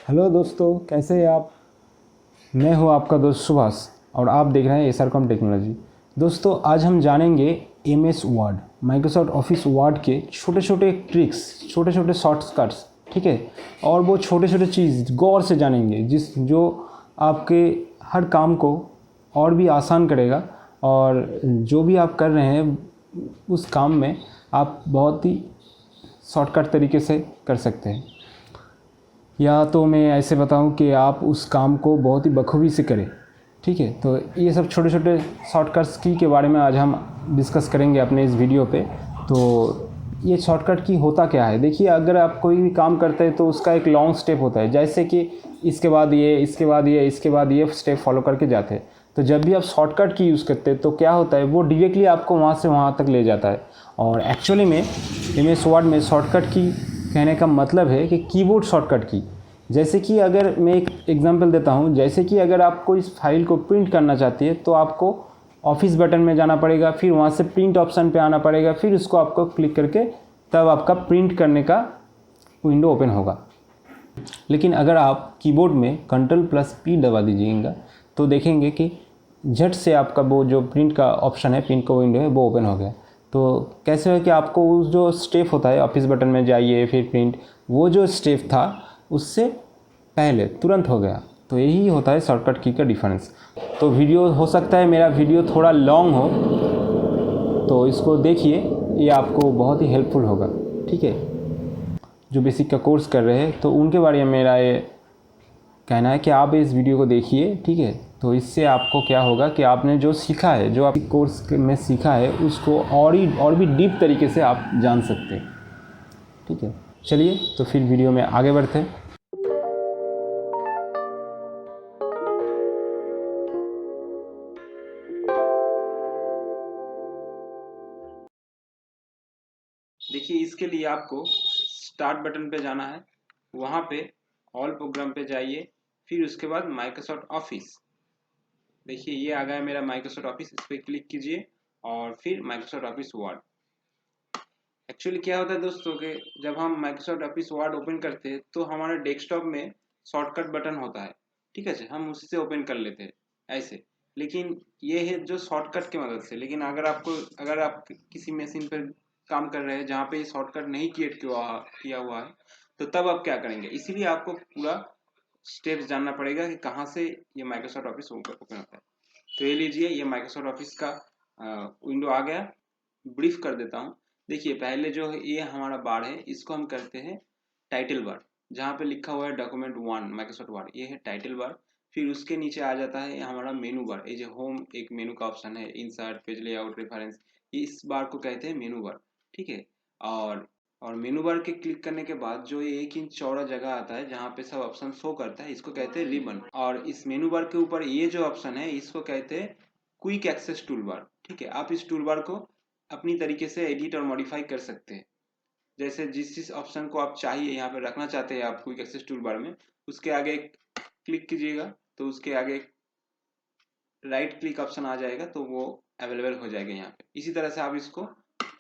Hello दोस्तों, कैसे हैं आप। मैं हूं आपका दोस्त सुभाष और आप देख रहे हैं एसआरकॉम टेक्नोलॉजी। दोस्तों, आज हम जानेंगे MS word, Microsoft office word के छोटे छोटे ट्रिक्स, छोटे छोटे शॉर्टकट्स, ठीक है। और वो छोटे छोटे चीज़ गौर से जानेंगे जो आपके हर काम को और भी आसान करेगा, और जो भी आप कर रहे हैं उस काम में आप बहुत ही शॉर्टकट तरीके से कर सकते हैं। या तो मैं ऐसे बताऊं कि आप उस काम को बहुत ही बखूबी से करें, ठीक है। तो ये सब छोटे छोटे शॉर्टकट्स की के बारे में आज हम डिस्कस करेंगे अपने इस वीडियो पे। तो ये शॉर्टकट की होता क्या है, देखिए, अगर आप कोई भी काम करते हैं तो उसका एक लॉन्ग स्टेप होता है, जैसे कि इसके बाद ये, इसके बाद ये, इसके बाद ये स्टेप फॉलो करके जाते हैं। तो जब भी आप शॉर्टकट की यूज़ करते हैं तो क्या होता है, वो डायरेक्टली आपको वहाँ से वहाँ तक ले जाता है। और एक्चुअली में एमएस वर्ड में शॉर्टकट की कहने का मतलब है कि कीबोर्ड शॉर्टकट की। जैसे कि अगर मैं एक एग्जांपल देता हूँ, जैसे कि अगर आपको इस फाइल को प्रिंट करना चाहती है तो आपको ऑफिस बटन में जाना पड़ेगा, फिर वहाँ से प्रिंट ऑप्शन पे आना पड़ेगा, फिर उसको आपको क्लिक करके तब आपका प्रिंट करने का विंडो ओपन होगा। लेकिन अगर आप कीबोर्ड में Ctrl+P दबा दीजिएगा तो देखेंगे कि झट से आपका वो जो प्रिंट का ऑप्शन है, प्रिंट का विंडो है, वो ओपन हो गया। तो कैसे है कि आपको उस जो स्टेप होता है, ऑफिस बटन में जाइए फिर प्रिंट, वो जो स्टेप था उससे पहले तुरंत हो गया। तो यही होता है शॉर्टकट की का डिफरेंस। तो वीडियो हो सकता है मेरा वीडियो थोड़ा लॉन्ग हो, तो इसको देखिए, ये आपको बहुत ही हेल्पफुल होगा, ठीक है। जो बेसिक का कोर्स कर रहे हैं तो उनके बारे में मेरा ये कहना है कि आप इस वीडियो को देखिए, ठीक है। तो इससे आपको क्या होगा कि आपने जो सीखा है, जो आप कोर्स में सीखा है, उसको और भी डीप तरीके से आप जान सकते हैं, ठीक है। चलिए तो फिर वीडियो में आगे बढ़ते हैं। देखिए, इसके लिए आपको स्टार्ट बटन पे जाना है, वहाँ पे ऑल प्रोग्राम पे जाइए, फिर उसके बाद माइक्रोसॉफ्ट ऑफिस। देखिए, ये आ गया मेरा माइक्रोसॉफ्ट ऑफिस, इस पर क्लिक कीजिए और फिर माइक्रोसॉफ्ट ऑफिस वर्ड। एक्चुअली क्या होता है दोस्तों कि जब हम माइक्रोसॉफ्ट ऑफिस वर्ड ओपन करते हैं तो हमारे डेस्कटॉप में शॉर्टकट बटन होता है, ठीक है, हम उससे ओपन कर लेते हैं ऐसे। लेकिन ये है जो शॉर्टकट की मदद से। लेकिन अगर आप किसी मशीन पर काम कर रहे हैं जहाँ पे ये शॉर्टकट नहीं किया हुआ है, तो तब आप क्या करेंगे, इसीलिए आपको पूरा स्टेप्स जानना पड़ेगा कि कहाँ से ये माइक्रोसॉफ्ट ऑफिस ओपन होता है। तो ये लीजिए, ये माइक्रोसॉफ्ट ऑफिस का विंडो आ गया। ब्रीफ कर देता हूँ। देखिए, पहले जो है ये हमारा बार है, इसको हम करते हैं टाइटल बार, जहाँ पे लिखा हुआ है डॉक्यूमेंट 1 माइक्रोसॉफ्ट वर्ड, ये है टाइटल बार। फिर उसके नीचे आ जाता है हमारा मेनू बार, ये जो होम एक मेनू का ऑप्शन है, इंसर्ट, पेज लेआउट, रेफरेंस, इस बार को कहते हैं मेनू बार, ठीक है। और और मेनू बार के क्लिक करने के बाद जो ये 1 इंच चौड़ा जगह आता है जहाँ पे सब ऑप्शन शो करता है, इसको कहते हैं रिबन। और इस मेनू बार के ऊपर ये जो ऑप्शन है, इसको कहते हैं क्विक एक्सेस टूल बार, ठीक है। आप इस टूल बार को अपनी तरीके से एडिट और मॉडिफाई कर सकते हैं, जैसे जिस ऑप्शन को आप चाहिए यहाँ पे रखना चाहते हैं आप क्विक एक्सेस टूल बार में, उसके आगे क्लिक कीजिएगा तो उसके आगे राइट क्लिक ऑप्शन आ जाएगा, तो वो अवेलेबल हो जाएगा यहाँ पे। इसी तरह से आप इसको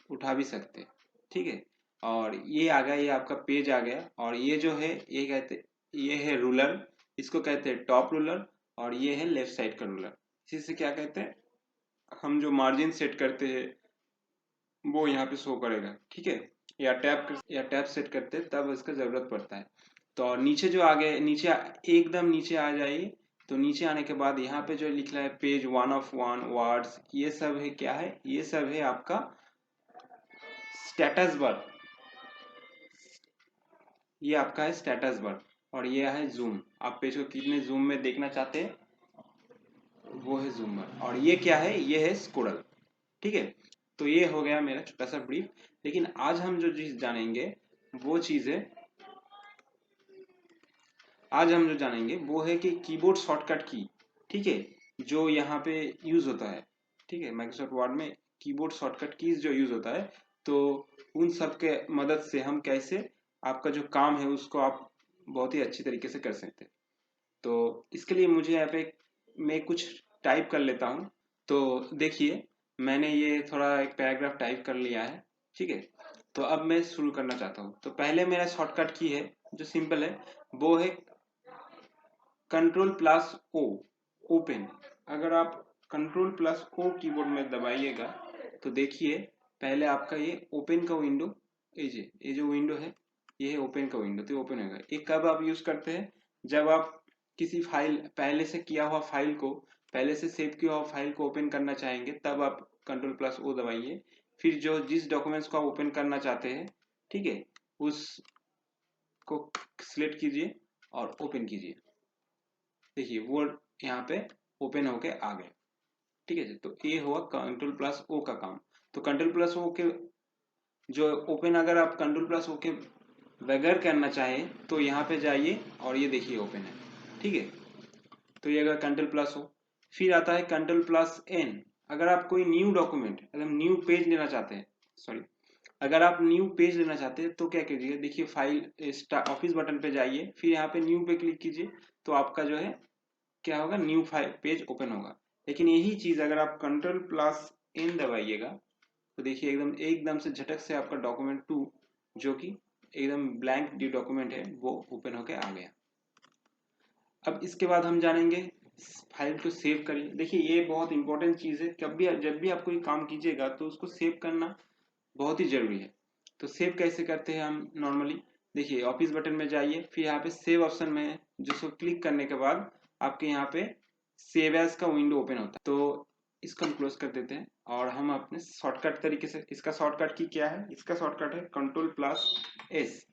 उठा भी सकते हैं, ठीक है। और ये आ गया, ये आपका पेज आ गया। और ये जो है, ये है रूलर, इसको कहते हैं टॉप रूलर। और ये है लेफ्ट साइड का रूलर, इसी से क्या कहते हैं, हम जो मार्जिन सेट करते हैं वो यहाँ पे शो करेगा, ठीक है। या टैब सेट करते हैं तब इसका जरूरत पड़ता है। तो और नीचे जो आगे नीचे एकदम नीचे आ जाइए, तो नीचे आने के बाद यहाँ पे जो लिखा है पेज 1 of 1 वर्ड्स, ये सब है क्या है, ये सब है आपका स्टेटस बार, ये आपका है स्टेटस बार। और ये है जूम, आप पेज को कितने जूम में देखना चाहते हैं, वो है जूमर। और ये क्या है, ये है स्क्रोल, ठीक है। तो ये हो गया मेरा छोटा सा ब्रीफ। लेकिन आज हम जो चीज जानेंगे वो चीज है, आज हम जो जानेंगे वो है कि कीबोर्ड शॉर्टकट की, ठीक है, जो यहाँ पे यूज होता है, ठीक है। माइक्रोसॉफ्ट वर्ड में कीबोर्ड शॉर्टकट कीज जो यूज होता है, तो उन सब के मदद से हम कैसे आपका जो काम है उसको आप बहुत ही अच्छी तरीके से कर सकते हैं। तो इसके लिए मुझे यहाँ पे मैं कुछ टाइप कर लेता हूँ। तो देखिए, मैंने ये थोड़ा एक पैराग्राफ टाइप कर लिया है, ठीक है। तो अब मैं शुरू करना चाहता हूँ। तो पहले मेरा शॉर्टकट की है जो सिंपल है, वो है कंट्रोल प्लस ओ ओपन। अगर आप कंट्रोल प्लस ओ कीबोर्ड में दबाइएगा तो देखिए पहले आपका ये ओपन का विंडो, ये जो विंडो है ये है ओपन का विंडो, तो ओपन होगा। ये कब आप यूज करते हैं, जब आप किसी फाइल, पहले से किया हुआ फाइल को, पहले से सेव किया हुआ फाइल को ओपन करना चाहेंगे, तब आप कंट्रोल प्लस ओ दबाइए। फिर जो जिस डॉक्यूमेंट्स को आप ओपन करना चाहते हैं, ठीक है, उसको सिलेक्ट कीजिए और ओपन कीजिए। देखिए वो यहाँ पे ओपन होके आ गया, ठीक है। तो ये हुआ कंट्रोल प्लस ओ का काम। तो कंट्रोल प्लस ओ के जो ओपन, अगर आप कंट्रोल प्लस ओ के बगैर करना चाहें तो यहाँ पे जाइए और ये देखिए ओपन है, ठीक है। तो ये अगर कंट्रोल प्लस हो, फिर आता है कंट्रोल प्लस एन। अगर आप कोई न्यू डॉक्यूमेंट, अगर न्यू पेज लेना चाहते हैं, सॉरी, अगर आप न्यू पेज लेना चाहते हैं तो क्या कीजिए, देखिए फाइल ऑफिस बटन पे जाइए, फिर यहाँ पे न्यू पे क्लिक कीजिए, तो आपका जो है क्या होगा, न्यू फाइल पेज ओपन होगा। लेकिन यही चीज अगर आप कंट्रोल प्लस एन दबाइएगा तो देखिए एकदम एकदम से झटक से आपका डॉक्यूमेंट 2 जो कि एकदम ब्लैंक डी डॉक्यूमेंट है वो ओपन होके आ गया। अब इसके बाद हम जानेंगे फाइल को सेव करिए। देखिए ये बहुत इंपॉर्टेंट चीज है, जब भी आप कोई काम कीजिएगा तो उसको सेव करना बहुत ही जरूरी है। तो सेव कैसे करते हैं हम नॉर्मली, देखिए ऑफिस बटन में जाइए, फिर यहाँ पे सेव ऑप्शन में है, जिसको क्लिक करने के बाद आपके यहाँ पे सेव एज का विंडो ओपन होता है। तो इसको हम क्लोज कर देते हैं और हम अपने शॉर्टकट तरीके से, इसका शॉर्टकट की क्या है, इसका शॉर्टकट है कंट्रोल प्लस एस।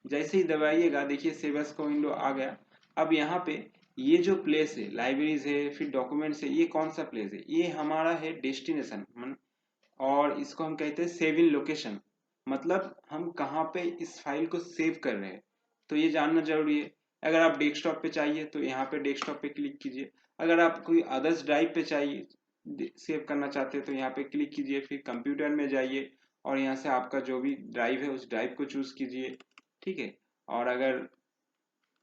जैसे ही दबाइएगा देखिए सेव एज का विंडो आ गया। अब यहाँ पे ये जो प्लेस है, लाइब्रेरीज है, फिर डॉक्यूमेंट्स है, ये कौन सा प्लेस है, ये हमारा है डेस्टिनेशन, और इसको हम कहते हैं सेव इन लोकेशन, मतलब हम कहाँ पे इस फाइल को सेव कर रहे हैं, तो ये जानना जरूरी है। अगर आप डेस्कटॉप पे चाहिए तो यहाँ पे डेस्कटॉप पे क्लिक कीजिए, अगर आप कोई अदर्स ड्राइव पे चाहिए सेव करना चाहते हैं तो यहाँ पे क्लिक कीजिए, फिर कंप्यूटर में जाइए और यहाँ से आपका जो भी ड्राइव है उस ड्राइव को चूज कीजिए, ठीक है। और अगर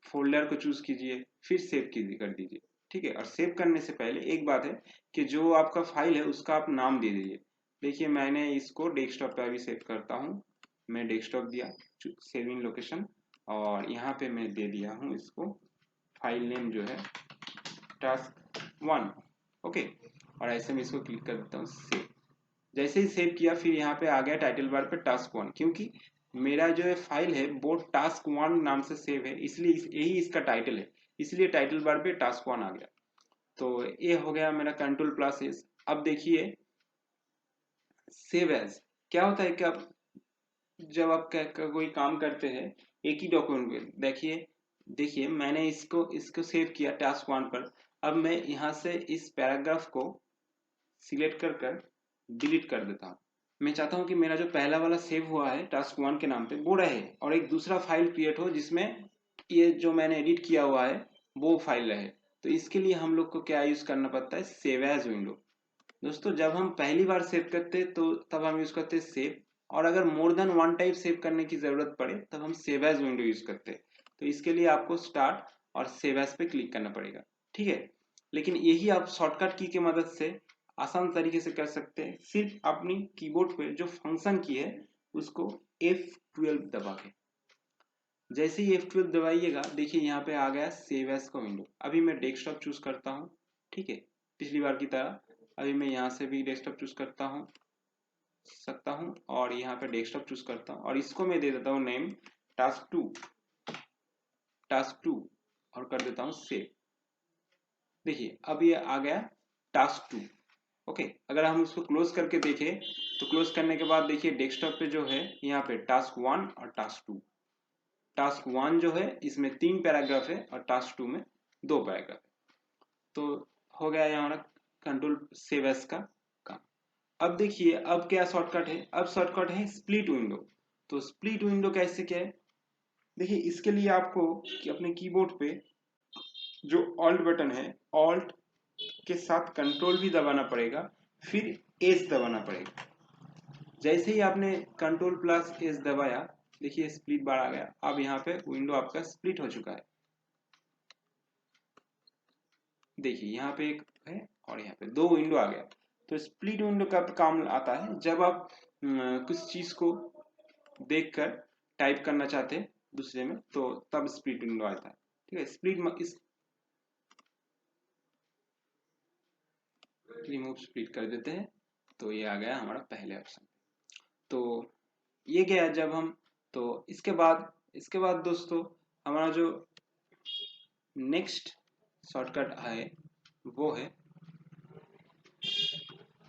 फोल्डर को चूज कीजिए, फिर सेव कीजिए कर दीजिए, ठीक है। और सेव करने से पहले एक बात है कि जो आपका फाइल है उसका आप नाम दे दीजिए। देखिए मैंने इसको डेस्कटॉप पे अभी सेव करता हूँ, मैं डेस्कटॉप दिया, सेव इन लोकेशन, और यहाँ पे मैं दे दिया हूँ इसको फाइल नेम जो है task1, ओके। और ऐसे में इसको क्लिक कर देता हूँ सेव। जैसे ही सेव किया फिर यहाँ पे आ गया टाइटल बार पे task1, क्योंकि मेरा जो है फाइल है वो task1 नाम से सेव है, इसलिए यही इसका टाइटल है, इसलिए टाइटल बार पे task1 आ गया। तो ये हो गया मेरा कंट्रोल प्लस एस। अब देखिए सेव एज क्या होता है, कि आप जब आप कोई काम करते हैं एक ही डॉक्यूमेंट में, देखिए देखिए मैंने इसको सेव किया task1 पर। अब मैं यहाँ से इस पैराग्राफ को सिलेक्ट कर डिलीट कर देता हूँ। मैं चाहता हूँ कि मेरा जो पहला वाला सेव हुआ है task1 के नाम पे वो रहे, और एक दूसरा फाइल क्रिएट हो जिसमें ये जो मैंने एडिट किया हुआ है वो फाइल रहे। तो इसके लिए हम लोग को क्या यूज करना पड़ता है, सेव एज विंडो। दोस्तों जब हम पहली बार सेव करते हैं तो तब हम यूज करते हैं सेव, और अगर more than one type save करने की जरूरत पड़े तब हम सेव एज विंडो यूज करते हैं। तो इसके लिए आपको स्टार्ट और सेव एज पे क्लिक करना पड़ेगा, ठीक है। लेकिन यही आप शॉर्टकट की मदद से आसान तरीके से कर सकते हैं, सिर्फ अपनी कीबोर्ड पे जो फंक्शन की है उसको F12 दबा के। जैसे ही F12 दबाइएगा देखिए यहाँ पे आ गया सेव एज का विंडो। अभी मैं डेस्कटॉप चूज करता हूँ, ठीक है, पिछली बार की तरह। अभी मैं यहाँ से भी डेस्कटॉप चूज सकता हूँ और यहाँ पे डेस्कटॉप चूज करता हूँ, और इसको मैं दे देता हूँ नेम टास्क 2 और कर देता हूँ सेव। देखिए अब ये आ गया task 2, ओके। अगर हम इसको क्लोज करके देखें तो क्लोज करने के बाद देखिए डेस्कटॉप पे जो है यहाँ पे task1 और task1 जो है इसमें 3 पैराग्राफ है और task 2 में 2 पैराग्राफ है। तो हो गया हमारा कंट्रोल सेव एज का काम। अब देखिए अब क्या शॉर्टकट है, अब शॉर्टकट है स्प्लिट विंडो। तो स्प्लिट विंडो कैसे क्या है, देखिए इसके लिए आपको कि अपने कीबोर्ड पे जो ऑल्ट बटन है, ऑल्ट के साथ कंट्रोल भी दबाना पड़ेगा, फिर एस दबाना पड़ेगा। जैसे ही आपने कंट्रोल प्लस एस दबाया देखिए स्प्लिट बार आ गया। अब यहाँ पे विंडो आपका स्प्लिट हो चुका है, देखिए यहाँ पे एक है और यहाँ पे 2 विंडो आ गया। तो स्प्लिट विंडो का काम आता है जब आप कुछ चीज को देखकर टाइप करना चाहते हैं दूसरे में, तो तब स्प्लिट विंडो आता है, ठीक है। रिमूव स्प्लिट कर देते हैं, तो ये आ गया हमारा पहले ऑप्शन। तो ये गया जब हम, तो इसके बाद दोस्तों हमारा जो नेक्स्ट शॉर्टकट है वो है,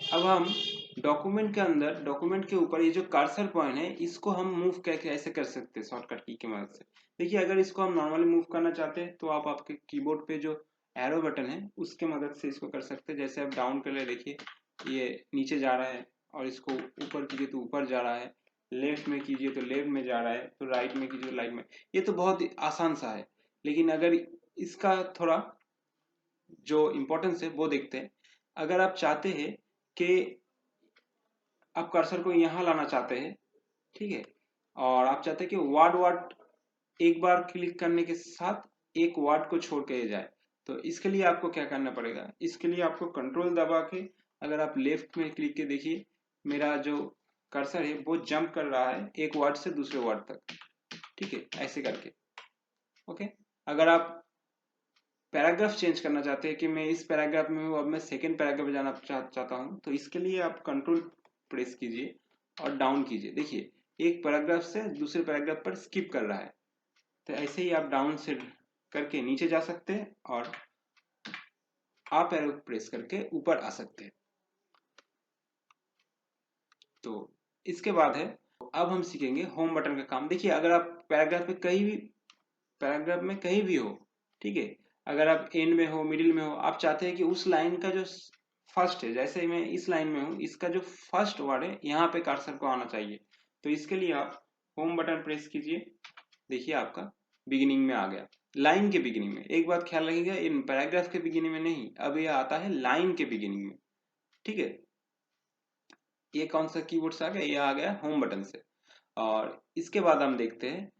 अब हम डॉक्यूमेंट के अंदर, डॉक्यूमेंट के ऊपर ये जो कर्सर पॉइंट है इसको हम मूव कैसे ऐसे कर सकते हैं शॉर्टकट की मदद से। देखिए अगर इसको हम नॉर्मली मूव करना चाहते हैं तो आप आपके कीबोर्ड पे जो एरो बटन है उसके मदद से इसको कर सकते हैं। जैसे आप डाउन कर ले, देखिए ये नीचे जा रहा है, और इसको ऊपर कीजिए तो ऊपर जा रहा है, लेफ्ट में कीजिए तो लेफ्ट में जा रहा है, तो राइट में कीजिए तो राइट में। ये तो बहुत ही आसान सा है, लेकिन अगर इसका थोड़ा जो इम्पोर्टेंस है वो देखते हैं। अगर आप चाहते हैं कि आप कर्सर को यहाँ लाना चाहते हैं, ठीक है, और आप चाहते हैं कि वर्ड वर्ड एक बार क्लिक करने के साथ एक वर्ड को छोड़ के जाए, तो इसके लिए आपको क्या करना पड़ेगा, इसके लिए आपको कंट्रोल दबा के अगर आप लेफ्ट में क्लिक के देखिए, मेरा जो कर्सर है वो जंप कर रहा है एक वर्ड से दूसरे वर्ड तक, ठीक है, ऐसे करके। ओके, अगर आप पैराग्राफ चेंज करना चाहते हैं कि मैं इस पैराग्राफ में हूँ, अब मैं सेकेंड पैराग्राफ में जाना चाहता हूँ, तो इसके लिए आप कंट्रोल प्रेस कीजिए और डाउन कीजिए। देखिए एक पैराग्राफ से दूसरे पैराग्राफ पर स्किप कर रहा है, तो ऐसे ही आप डाउन से करके नीचे जा सकते हैं और आप एरो प्रेस करके ऊपर आ सकते हैं। तो इसके बाद है, अब हम सीखेंगे होम बटन का काम। देखिए अगर आप पैराग्राफ में कहीं भी हो, ठीक है, अगर आप एंड में हो, मिडिल में हो, आप चाहते हैं कि उस लाइन का जो फर्स्ट है, जैसे मैं इस लाइन में हूँ, इसका जो फर्स्ट वर्ड है यहाँ पे कर्सर को आना चाहिए, तो इसके लिए आप होम बटन प्रेस कीजिए। देखिए आपका बिगिनिंग में आ गया, लाइन के बिगिनिंग में। एक बात ख्याल रखिएगा, इन पैराग्राफ के बिगिनिंग में नहीं, अब ये आता है लाइन के बिगिनिंग में, ठीक है। ये कौन सा कीबोर्ड से आ गया, ये आ गया होम बटन से। और इसके बाद हम देखते हैं,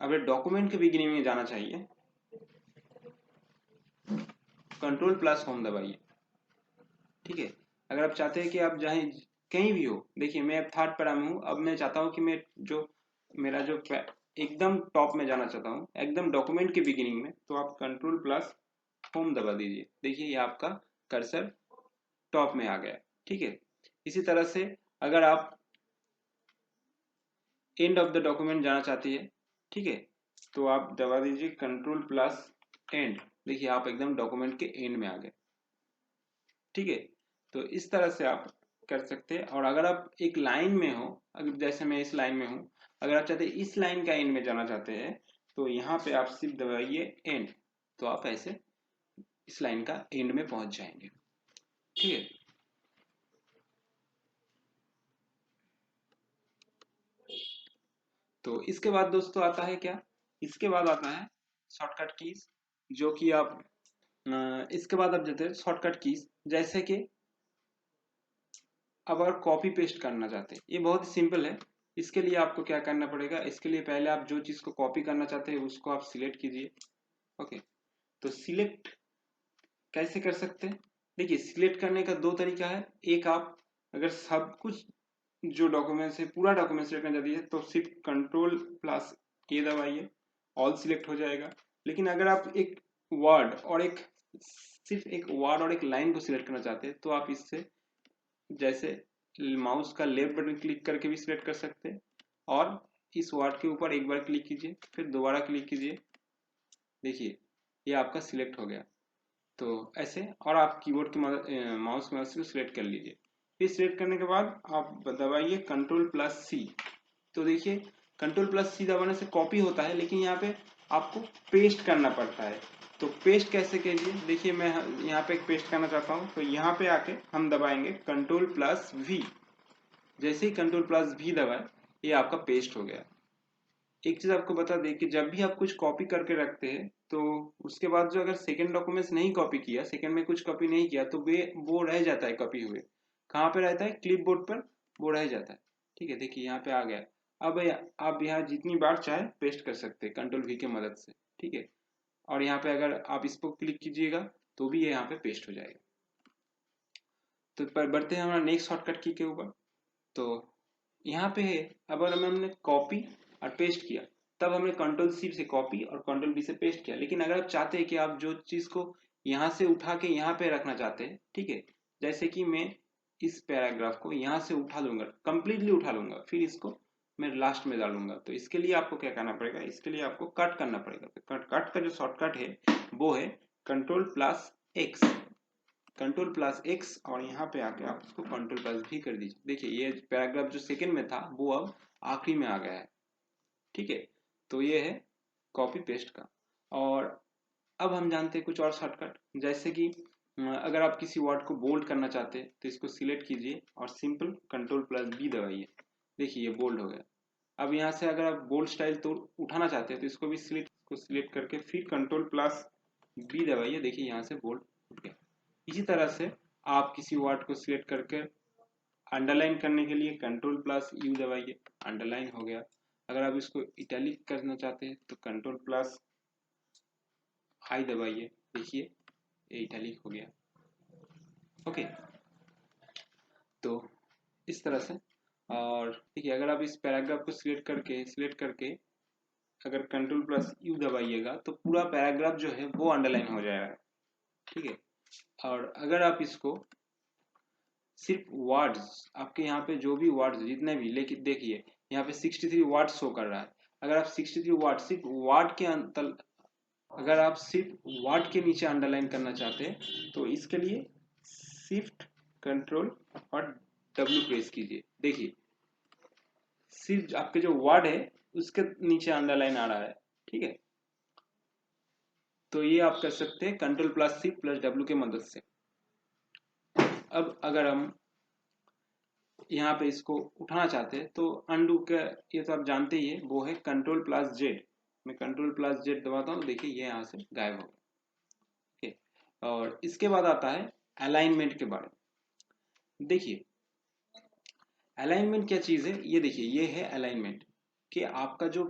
अब डॉक्यूमेंट के बिगिनिंग में जाना चाहिए, कंट्रोल प्लस होम दबाइए, ठीक है। अगर आप चाहते हैं कि आप जहाँ कहीं भी हो, देखिए मैं अब थर्ड पैरा में हूँ, अब मैं चाहता हूँ कि मैं जो मेरा जो एकदम टॉप में जाना चाहता हूँ, एकदम डॉक्यूमेंट के बिगिनिंग में, तो आप कंट्रोल प्लस होम दबा दीजिए। देखिए ये आपका कर्सर टॉप में आ गया, ठीक है। इसी तरह से अगर आप एंड ऑफ द डॉक्यूमेंट जाना चाहती है, ठीक है, तो आप दबा दीजिए कंट्रोल प्लस एंड। देखिए आप एकदम डॉक्यूमेंट के एंड में आ गए, ठीक है। तो इस तरह से आप कर सकते हैं। और अगर आप एक लाइन में हो, अगर जैसे मैं इस लाइन में हूँ, अगर आप चाहते हैं इस लाइन का एंड में जाना चाहते हैं, तो यहाँ पे आप सिर्फ दबाइए एंड, तो आप ऐसे इस लाइन का एंड में पहुंच जाएंगे, ठीक है। तो इसके बाद दोस्तों आता है क्या, इसके बाद आता है शॉर्टकट कीज, जो कि आप इसके बाद आप देते हैं शॉर्टकट कीज, जैसे कि अब अगर कॉपी पेस्ट करना चाहते हैं, ये बहुत ही सिंपल है। इसके लिए आपको क्या करना पड़ेगा, इसके लिए पहले आप जो चीज़ को कॉपी करना चाहते हैं उसको आप सिलेक्ट कीजिए। ओके, तो सिलेक्ट कैसे कर सकते हैं, देखिए सिलेक्ट करने का दो तरीका है। एक, आप अगर सब कुछ जो डॉक्यूमेंट्स है पूरा डॉक्यूमेंट सिलेक्ट करना चाहती है तो सिर्फ कंट्रोल प्लस ए दबाइए, ऑल सिलेक्ट हो जाएगा। लेकिन अगर आप एक वर्ड और एक सिर्फ एक वर्ड और एक लाइन को सिलेक्ट करना चाहते हैं, तो आप इससे जैसे माउस का लेफ्ट बटन क्लिक करके भी सिलेक्ट कर सकते हैं, और इस वर्ड के ऊपर एक बार क्लिक कीजिए, फिर दोबारा क्लिक कीजिए, देखिए ये आपका सिलेक्ट हो गया। तो ऐसे, और आप कीबोर्ड की मदद माउस की मदद से सिलेक्ट कर लीजिए। फिर सिलेक्ट करने के बाद आप दबाइए कंट्रोल प्लस सी, तो देखिए कंट्रोल प्लस सी दबाने से कॉपी होता है, लेकिन यहाँ पे आपको पेस्ट करना पड़ता है। तो पेस्ट कैसे कीजिए, देखिए मैं यहाँ पे पेस्ट करना चाहता हूँ, तो यहाँ पे आके हम दबाएंगे कंट्रोल प्लस वी। जैसे ही कंट्रोल प्लस वी दबाए, ये आपका पेस्ट हो गया। एक चीज आपको बता दें कि जब भी आप कुछ कॉपी करके रखते हैं, तो उसके बाद जो अगर सेकेंड डॉक्यूमेंट्स नहीं कॉपी किया, सेकेंड में कुछ कॉपी नहीं किया, तो वे वो रह जाता है कॉपी हुए। कहाँ पे रहता है, क्लिपबोर्ड पर वो रह जाता है, ठीक है। देखिए यहाँ पे आ गया। अब आप यहाँ जितनी बार चाहे पेस्ट कर सकते हैं कंट्रोल वी की मदद से, ठीक है। और यहाँ पे अगर आप इस पर क्लिक कीजिएगा तो भी ये यहाँ पे पेस्ट हो जाएगा। तो पर बढ़ते हैं हमारा नेक्स्ट शॉर्टकट की के ऊपर। तो यहाँ पे है, अब अगर हमने कॉपी और पेस्ट किया, तब हमने कंट्रोल सी से कॉपी और कंट्रोल बी से पेस्ट किया। लेकिन अगर आप चाहते हैं कि आप जो चीज़ को यहाँ से उठा के यहाँ पे रखना चाहते हैं, ठीक है, जैसे कि मैं इस पैराग्राफ को यहाँ से उठा लूंगा, कंप्लीटली उठा लूंगा, फिर इसको मैं लास्ट में डालूंगा। तो इसके लिए आपको क्या करना पड़ेगा, इसके लिए आपको कट करना पड़ेगा। तो कट का जो शॉर्टकट है वो है कंट्रोल+X, कंट्रोल+X, और यहाँ पे आके आप उसको कंट्रोल+ भी कर दीजिए। देखिए ये पैराग्राफ जो सेकंड में था वो अब आखिरी में आ गया है, ठीक है। तो ये है कॉपी पेस्ट का। और अब हम जानते हैं कुछ और शॉर्टकट, जैसे कि अगर आप किसी वर्ड को बोल्ड करना चाहते हैं तो इसको सिलेक्ट कीजिए और सिंपल कंट्रोल+B दबाइए। देखिए ये बोल्ड हो गया। अब यहाँ से अगर आप बोल्ड स्टाइल तो उठाना चाहते हैं तो इसको भी सिलेक्ट करके फिर कंट्रोल+B दबाइए। देखिए यहाँ से बोल्ड उठ गया। इसी तरह से आप किसी वर्ड को सिलेक्ट करके अंडरलाइन करने के लिए कंट्रोल+U दबाइए, अंडरलाइन हो गया। अगर आप इसको इटैलिक करना चाहते हैं तो कंट्रोल+I दबाइए, देखिए ये इटैलिक हो गया। ओके, तो इस तरह से। और देखिए अगर आप इस पैराग्राफ को सिलेक्ट करके अगर कंट्रोल+U दबाइएगा तो पूरा पैराग्राफ जो है वो अंडरलाइन हो जाएगा, ठीक है। और अगर आप इसको सिर्फ वर्ड्स, आपके यहाँ पे जो भी वर्ड्स जितने भी, लेकिन देखिए यहाँ पे 63 वर्ड शो कर रहा है। अगर आप 63 वर्ड सिर्फ वर्ड के अंतर, अगर आप सिर्फ वर्ड के नीचे अंडरलाइन करना चाहते हैं तो इसके लिए शिफ्ट कंट्रोल और W प्रेस कीजिए। देखिए सिर्फ आपके जो वर्ड है उसके नीचे अंडरलाइन आ रहा है, ठीक है। तो ये आप कर सकते हैं कंट्रोल+C+W के मदद से। अब अगर हम यहाँ पे इसको उठाना चाहते हैं तो अनडू का, ये तो आप जानते ही है, वो है कंट्रोल+Z। मैं कंट्रोल+Z दबाता हूँ, देखिए ये यहाँ से गायब हो गया, ठीक है। और इसके बाद आता है अलाइनमेंट के बारे में। देखिए अलाइनमेंट क्या चीज़ है, ये देखिए ये है अलाइनमेंट, कि आपका जो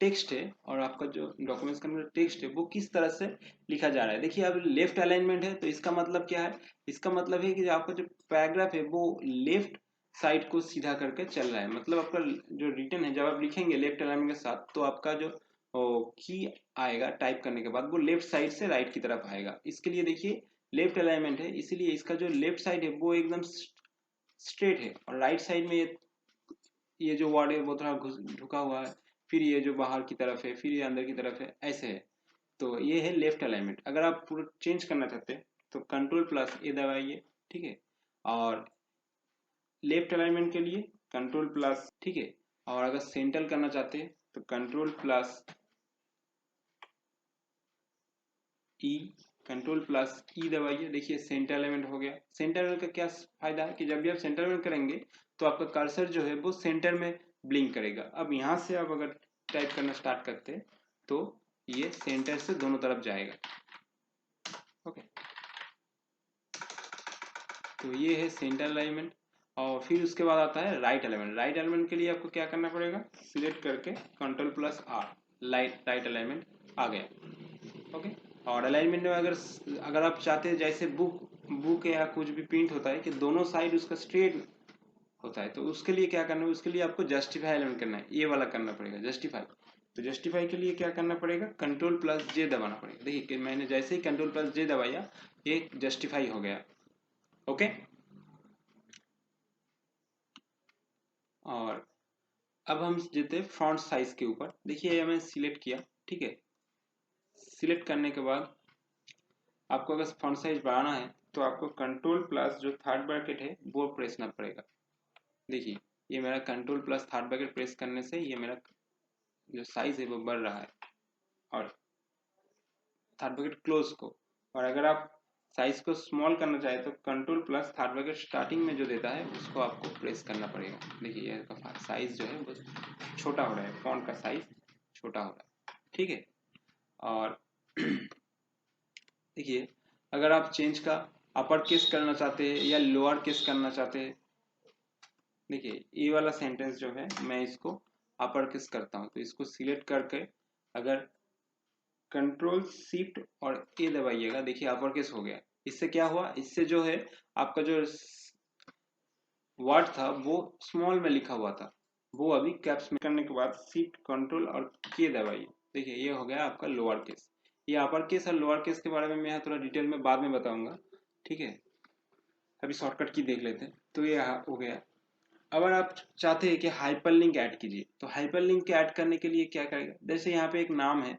टेक्स्ट है और आपका जो डॉक्यूमेंट्स का अंदर टेक्स्ट है वो किस तरह से लिखा जा रहा है। देखिए अब लेफ्ट अलाइनमेंट है तो इसका मतलब क्या है, इसका मतलब है कि जो आपका जो पैराग्राफ है वो लेफ्ट साइड को सीधा करके चल रहा है। मतलब आपका जो रिटन है, जब आप लिखेंगे लेफ्ट अलाइनमेंट के साथ तो आपका जो की आएगा टाइप करने के बाद वो लेफ्ट साइड से राइट की तरफ आएगा। इसके लिए देखिए लेफ्ट अलाइनमेंट है, इसीलिए इसका जो लेफ्ट साइड है वो एकदम स्ट्रेट है, और राइट साइड में ये जो वर्ड है वो थोड़ा झुका हुआ है, फिर ये जो बाहर की तरफ है, फिर ये अंदर की तरफ है, ऐसे है। तो ये है लेफ्ट अलाइनमेंट। अगर आप पूरा चेंज करना चाहते हैं तो कंट्रोल+A दबाइए, ठीक है। और लेफ्ट अलाइनमेंट के लिए कंट्रोल+, ठीक है। और अगर सेंटर करना चाहते हैं तो कंट्रोल+E दबाइए। देखिए सेंटर अलाइनमेंट हो गया। सेंटर अलाइनमेंट का क्या फायदा है कि जब भी आप सेंटर अलाइनमेंट करेंगे तो आपका कर्सर जो है वो सेंटर में ब्लिंक करेगा। अब यहाँ से आप अगर टाइप करना स्टार्ट करते हैं तो ये सेंटर से दोनों तरफ जाएगा, ओके। तो ये है सेंटर अलाइनमेंट। और फिर उसके बाद आता है राइट अलाइनमेंट। राइट अलाइनमेंट के लिए आपको क्या करना पड़ेगा, सिलेक्ट करके कंट्रोल+R, राइट अलाइनमेंट आ गया, ओके। और अलाइनमेंट में अगर आप चाहते हैं जैसे बुक या कुछ भी प्रिंट होता है कि दोनों साइड उसका स्ट्रेट होता है, तो उसके लिए क्या करना है, उसके लिए आपको जस्टिफाई अलाइनमेंट करना है, ये वाला करना पड़ेगा जस्टिफाई। तो जस्टिफाई के लिए क्या करना पड़ेगा, कंट्रोल+J दबाना पड़ेगा। देखिए कि मैंने जैसे ही कंट्रोल+J दबाया ये जस्टिफाई हो गया, ओके। और अब हम जेते फॉन्ट साइज के ऊपर। देखिए ये मैंने सिलेक्ट किया, ठीक है। सिलेक्ट करने के बाद आपको अगर फॉन्ट साइज बढ़ाना है तो आपको कंट्रोल+ जो थर्ड ब्रैकेट है वो प्रेस करना पड़ेगा। देखिए ये मेरा कंट्रोल+ थर्ड ब्रैकेट प्रेस करने से ये मेरा जो साइज है वो बढ़ रहा है, और थर्ड ब्रैकेट क्लोज को। और अगर आप साइज को स्मॉल करना चाहे तो कंट्रोल+ थर्ड ब्रैकेट स्टार्टिंग में जो देता है उसको आपको प्रेस करना पड़ेगा। देखिए ये साइज जो है वो छोटा हो रहा है, फॉन्ट का साइज छोटा हो रहा है, ठीक है। और देखिए अगर आप चेंज का अपर केस करना चाहते हैं या लोअर केस करना चाहते हैं, देखिए ये वाला सेंटेंस जो है मैं इसको अपर केस करता हूँ तो इसको सिलेक्ट करके अगर कंट्रोल शिफ्ट और ए दबाइएगा, देखिए अपर केस हो गया। इससे क्या हुआ, इससे जो है आपका जो वर्ड था वो स्मॉल में लिखा हुआ था, वो अभी कैप्स में करने के बाद शिफ्ट कंट्रोल और के दबाइए। देखिए ये हो गया आपका लोअर केस। ये अपर केस और लोअर केस के बारे में मैं थोड़ा डिटेल में बाद में बताऊंगा, ठीक है। अभी शॉर्टकट की देख लेते हैं। तो ये हो गया। अगर आप चाहते हैं कि हाइपरलिंक ऐड कीजिए, तो हाइपरलिंक ऐड करने के लिए क्या करेगा, जैसे यहाँ पे एक नाम है,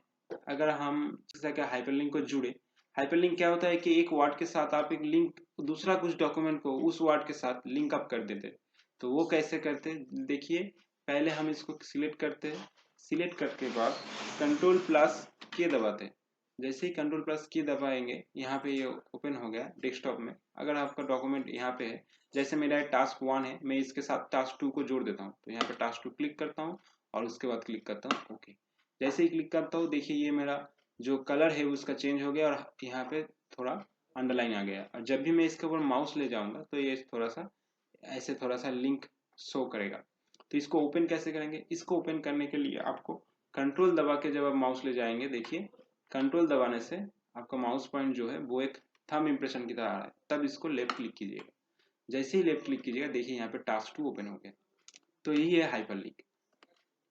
अगर हम जैसा कि हाइपरलिंक को जुड़े, हाइपरलिंक क्या होता है कि एक वर्ड के साथ आप एक लिंक दूसरा कुछ डॉक्यूमेंट को उस वर्ड के साथ लिंक अप कर देते हैं। तो वो कैसे करते हैं देखिए, पहले हम इसको सिलेक्ट करते हैं, सिलेक्ट करके बाद कंट्रोल प्लस के दबाते हैं। जैसे ही कंट्रोल प्लस की दबाएंगे, यहाँ पे ये ओपन हो गया डेस्कटॉप में। अगर आपका डॉक्यूमेंट यहाँ पे है, जैसे मेरा टास्क 1 है, मैं इसके साथ टास्क 2 को जोड़ देता हूँ। तो यहाँ पे टास्क 2 क्लिक करता हूँ और उसके बाद क्लिक करता हूँ ओके। जैसे ही क्लिक करता हूँ, देखिए ये मेरा जो कलर है उसका चेंज हो गया और यहाँ पे थोड़ा अंडरलाइन आ गया। और जब भी मैं इसके ऊपर माउस ले जाऊंगा तो ये थोड़ा सा ऐसे थोड़ा सा लिंक शो करेगा। तो इसको ओपन कैसे करेंगे, इसको ओपन करने के लिए आपको कंट्रोल दबा के जब आप माउस ले जाएंगे, देखिए कंट्रोल दबाने से आपका माउस पॉइंट जो है वो एक थंब इंप्रेशन की तरह आ रहा है, तब इसको लेफ्ट क्लिक कीजिएगा। जैसे ही लेफ्ट क्लिक कीजिएगा, देखिए यहाँ पे टास्क 2 ओपन हो गया। तो यही है हाइपरलिंक।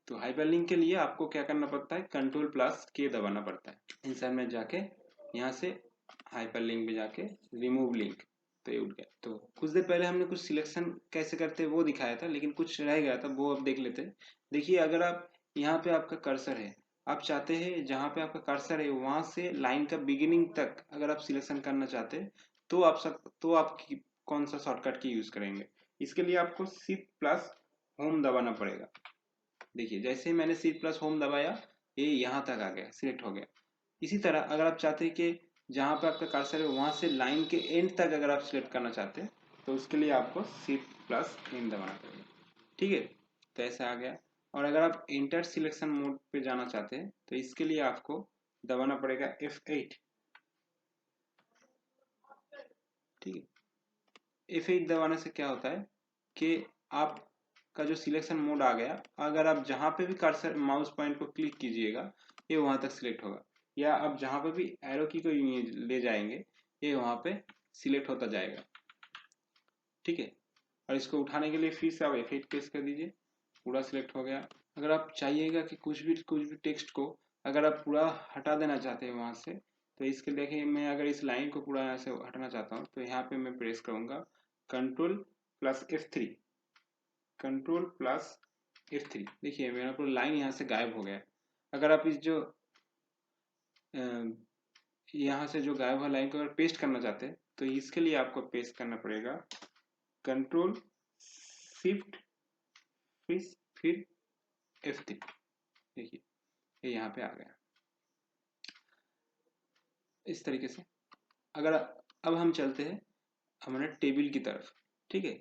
तो हाइपरलिंक के लिए आपको क्या करना पड़ता है, कंट्रोल प्लस के दबाना पड़ता है। इंसर्ट में जाके यहाँ से हाइपरलिंक में जाके रिमूव लिंक, तो ये उठ गया। तो कुछ देर पहले हमने कुछ सिलेक्शन कैसे करते हैं वो दिखाया था, लेकिन कुछ रह गया था, वो अब देख लेते हैं। देखिए अगर आप यहाँ पे आपका कर्सर है, आप चाहते हैं जहाँ पे आपका कर्सर है वहां से लाइन का बिगिनिंग तक अगर आप सिलेक्शन करना चाहते हैं, तो आप कौन सा शॉर्टकट की यूज करेंगे। इसके लिए आपको शिफ्ट प्लस होम दबाना पड़ेगा। देखिए जैसे ही मैंने शिफ्ट प्लस होम दबाया, ये यहाँ तक आ गया, सिलेक्ट हो गया। इसी तरह अगर आप चाहते हैं कि जहाँ पे आपका कर्सर है वहां से लाइन के एंड तक अगर आप सिलेक्ट करना चाहते हैं, तो उसके लिए आपको शिफ्ट प्लस एन दबाना पड़ेगा, ठीक है। तो ऐसा आ गया। और अगर आप इंटर सिलेक्शन मोड पे जाना चाहते हैं, तो इसके लिए आपको दबाना पड़ेगा F8, ठीक है। F8 दबाने से क्या होता है कि आपका जो सिलेक्शन मोड आ गया, अगर आप जहाँ पे भी कर्सर माउस पॉइंट को क्लिक कीजिएगा, ये वहां तक सिलेक्ट होगा। या आप जहाँ पे भी एरो की को ले जाएंगे, ये वहां पे सिलेक्ट होता जाएगा, ठीक है। और इसको उठाने के लिए फिर से आप F8 प्रेस कर दीजिए, पूरा सिलेक्ट हो गया। अगर आप चाहिएगा कि कुछ भी टेक्स्ट को अगर आप पूरा हटा देना चाहते हैं वहां से, तो इसके देखिए मैं अगर इस लाइन को पूरा यहाँ से हटाना चाहता हूँ, तो यहाँ पे मैं प्रेस करूंगा control plus F3, control plus F3। देखिए मेरा पूरा लाइन यहाँ से गायब हो गया। अगर आप इस जो यहाँ से जो गायब हुआ लाइन को अगर पेस्ट करना चाहते हैं, तो इसके लिए आपको पेस्ट करना पड़ेगा कंट्रोल शिफ्ट फिर F3। देखिए ये यहाँ पे आ गया इस तरीके से। अगर अब हम चलते हैं हमारे टेबल की तरफ, ठीक है।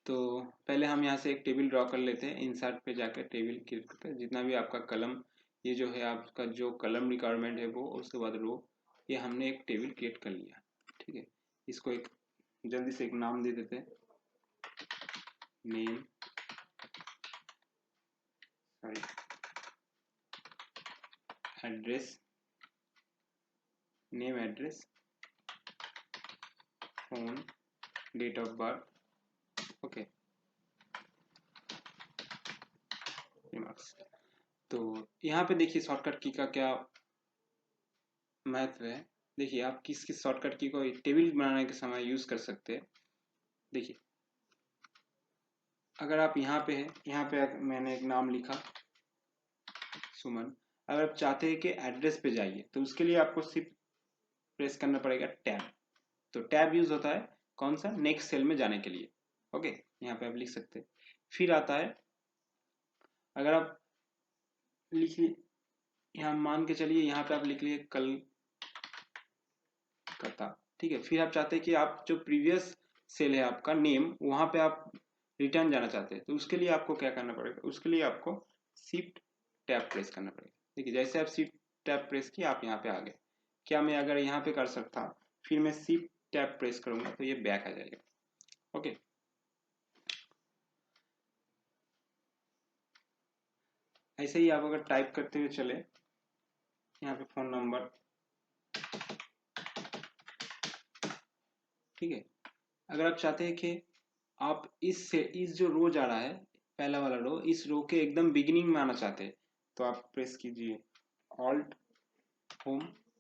तो पहले हम यहाँ से एक टेबल ड्रॉ कर लेते हैं। इंसर्ट पे जाकर टेबल क्लिक करते हैं, जितना भी आपका कलम, ये जो है आपका जो कलम रिक्वायरमेंट है वो, उसके बाद रो, ये हमने एक टेबल क्रिएट कर लिया, ठीक है। इसको एक जल्दी से एक नाम दे देते हैं, name sorry address, name address phone date of birth okay remarks. तो यहाँ पे देखिए शॉर्टकट की का क्या महत्व है। देखिए आप किस किस शॉर्टकट की को टेबल बनाने के समय यूज कर सकते हैं। देखिए अगर आप यहाँ पे हैं, यहाँ पे मैंने एक नाम लिखा सुमन। अगर आप चाहते हैं कि एड्रेस पे जाइए, तो उसके लिए आपको सिर्फ प्रेस करना पड़ेगा टैब। तो टैब यूज होता है कौन सा, नेक्स्ट सेल में जाने के लिए, ओके। यहाँ पे आप लिख सकते हैं। फिर आता है, अगर आप लिखिए, यहाँ मान के चलिए यहाँ पे आप लिख लिए कलकत्ता, ठीक है। फिर आप चाहते हैं कि आप जो प्रीवियस सेल है आपका नेम, वहां पे आप रिटर्न जाना चाहते हैं, तो उसके लिए आपको क्या करना पड़ेगा, उसके लिए आपको शिफ्ट टैब प्रेस करना पड़ेगा। देखिए जैसे आप शिफ्ट टैब प्रेस किए, आप यहाँ पे आ गए। क्या मैं अगर यहाँ पे कर सकता, फिर मैं शिफ्ट टैब प्रेस करूंगा तो ये बैक आ जाएगा, ओके। ऐसे ही आप अगर टाइप करते हुए चले, यहाँ पे फोन नंबर, ठीक है। अगर आप चाहते हैं कि आप इस जो रो जा रहा है, पहला वाला रो, इस रो के एकदम बिगिनिंग में आना चाहते हैं, तो आप प्रेस कीजिए ऑल्ट होम,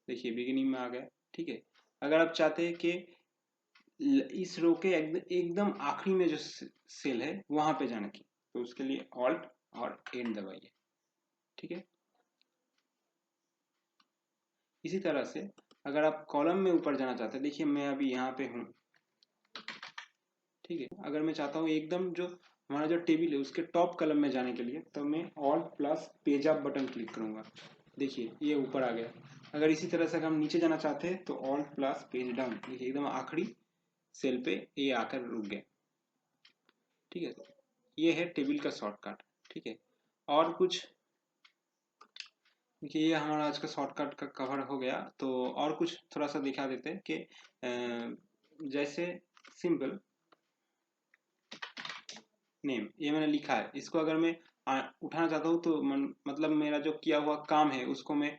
देखिए बिगिनिंग में आ गया, ठीक है। अगर आप चाहते हैं कि इस रो के एकदम आखिरी में जो सेल है वहां पे जाने की, तो उसके लिए ऑल्ट और एंड दबाइए, ठीक है। इसी तरह से अगर आप कॉलम में ऊपर जाना चाहते हैं, देखिए मैं अभी यहाँ पे हूँ, ठीक है। अगर मैं चाहता हूँ एकदम जो हमारा जो टेबल है उसके टॉप कॉलम में जाने के लिए, तो मैं alt plus page up button click करूंगा, देखिए ये ऊपर आ गया। अगर इसी तरह से अगर हम नीचे जाना चाहते हैं तो ऑल्ट प्लस पेज डाउन, देखिए एकदम आखिरी सेल पे ये आकर रुक गया, ठीक है। ये है टेबल का शॉर्टकट, ठीक है। और कुछ देखिए ये हमारा आज का शॉर्टकट का कवर हो गया, तो और कुछ थोड़ा सा दिखा देते हैं कि जैसे सिंपल नेम ये मैंने लिखा है, इसको अगर मैं उठाना चाहता हूँ तो मतलब मेरा जो किया हुआ काम है उसको मैं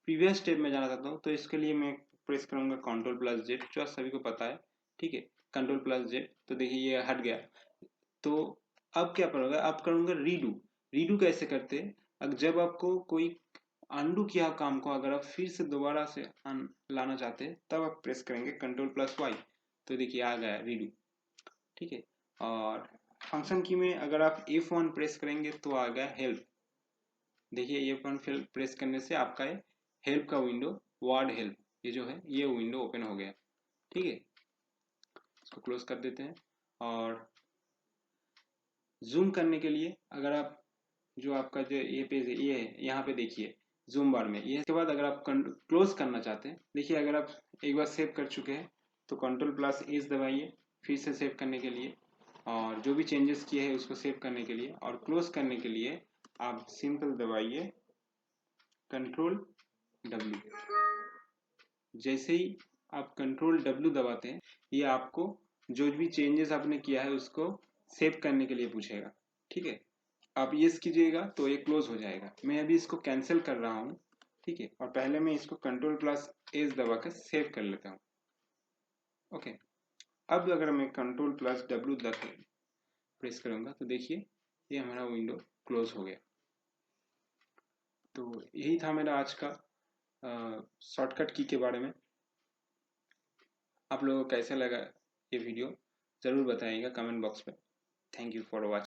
प्रीवियस स्टेप में जाना चाहता हूँ, तो इसके लिए मैं प्रेस करूंगा कंट्रोल प्लस जेड, जो सभी को पता है, ठीक है। कंट्रोल प्लस जेड, तो देखिए ये हट गया। तो अब क्या करूंगा, अब करूंगा रीडू। रीडू कैसे करते हैं, जब आपको कोई अनडू किया काम को अगर आप फिर से दोबारा से लाना चाहते हैं, तब आप प्रेस करेंगे कंट्रोल प्लस वाई, तो देखिए आ गया रीडू, ठीक है। और फंक्शन की में अगर आप F1 प्रेस करेंगे तो आ गया हेल्प, देखिए F1 प्रेस करने से आपका हेल्प का विंडो, वर्ड हेल्प ये जो है ये विंडो ओपन हो गया, ठीक है। इसको क्लोज कर देते हैं। और जूम करने के लिए अगर आप जो आपका जो ये पेज है ये है, यहाँ पे देखिए जूम बार में, ये इसके बाद अगर आप क्लोज करना चाहते हैं, देखिए अगर आप एक बार सेव कर चुके हैं तो कंट्रोल प्लस एस दबाइए फिर से सेव करने के लिए, और जो भी चेंजेस किए हैं उसको सेव करने के लिए। और क्लोज करने के लिए आप सिंपल दबाइए कंट्रोल डब्ल्यू। जैसे ही आप कंट्रोल डब्ल्यू दबाते हैं, ये आपको जो भी चेंजेस आपने किया है उसको सेव करने के लिए पूछेगा, ठीक है। आप यस कीजिएगा तो ये क्लोज हो जाएगा। मैं अभी इसको कैंसिल कर रहा हूँ, ठीक है। और पहले मैं इसको कंट्रोल प्लस एस दबा कर सेव कर लेता हूँ, ओके। अब अगर मैं कंट्रोल प्लस डब्ल्यू प्रेस करूंगा तो देखिए ये हमारा विंडो क्लोज हो गया। तो यही था मेरा आज का शॉर्टकट की के बारे में। आप लोगों को कैसा लगा ये वीडियो ज़रूर बताइएगा कमेंट बॉक्स में। Thank you for watching.